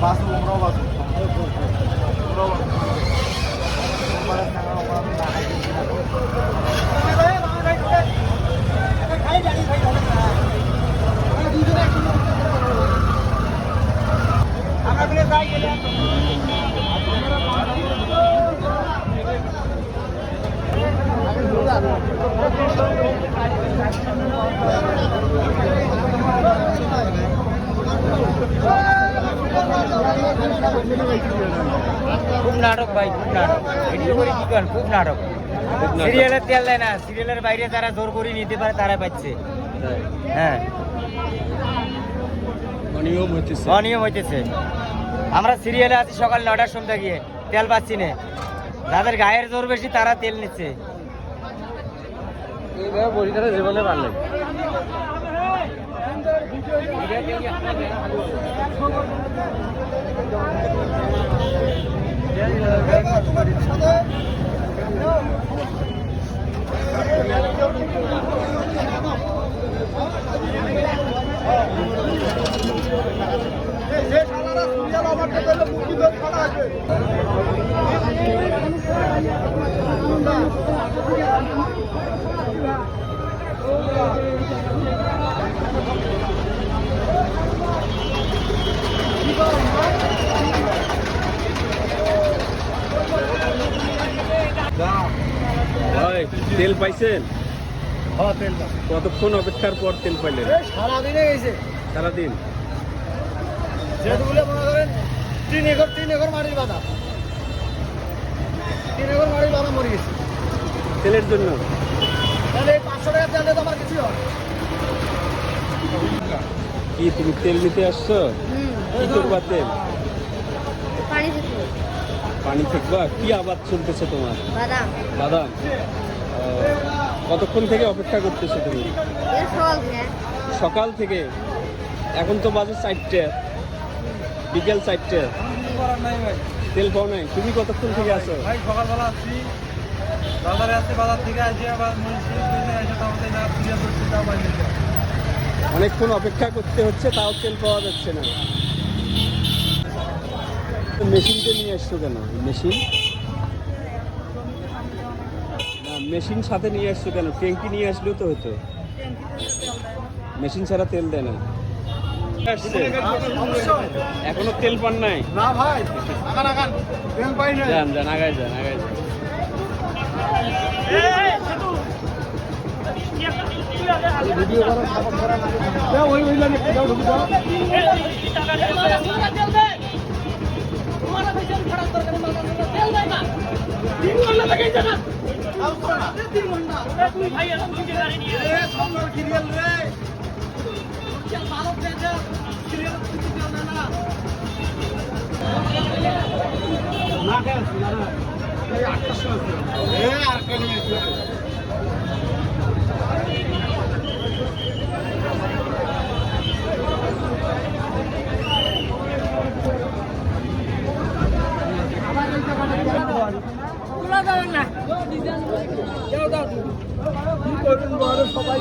বাস umroh বাস খুব নাটক ভাই, খুব নাটক। ভিডিও করে কি করেন? খুব নাটক। সিরিয়ালের তেল দেয় না, সিরিয়ালের বাইরে যারা জোর করে নিতে পারে তারা পাচ্ছে। হ্যাঁ, অনিয়ম হইতেছে। আমরা সিরিয়ালে আছি সকাল 9টার সময় গিয়ে তেল পাচ্ছি না। যাদের গায়ের জোর বেশি তারা তেল নিচ্ছে। জীবনে পারলেন তেল পাইছেন? হ্যাঁ তেল কতক্ষণ অপেক্ষার পর তেল পাইলেন? সারাদিনে গেছে। সারাদিন যেগুলো মনে করেন 3 একর মাটির বাধা, 3 একর মাটির বাধা মরে গেছে তেলের জন্য। তাহলে এই 500 টাকা তেলে তো আমার কিছুই হয়। কি তুমি তেল নিতে আসছো? কি করবা তেল? পানি থেকবা? কি আবাদ চলতেছে তোমার? বাদাম। কতক্ষণ থেকে অপেক্ষা করতেছো তুমি? সকাল থেকে। এখন তো বাজে 4টে, বিকেল 4টে। তেল পাও নাই? তুমি কতক্ষণ থেকে আছো? ভাই সকালবেলা আসছি, বাজারে আসছি, বাজার থেকে আসি আবার অনেকক্ষণ অপেক্ষা করতে হচ্ছে, তাও তেল পাওয়া যাচ্ছে না। মেশিনকে নিয়ে আসছো কেন? মেশিন মেশিন সাথে নিয়ে আসছো কেন? ট্যাঙ্কি নিয়ে আসলেও তো হতো। মেশিন ছাড়া তেল দেয় না। এখনো তেল পান নাই? না ভাই, আগান তেল পাই না। যান যান, আগায় যান, আগায় যান। ভিডিও করা সাপোর্ট করা না, ওই লাইনে যাও, ঢুকে যাও। সবাই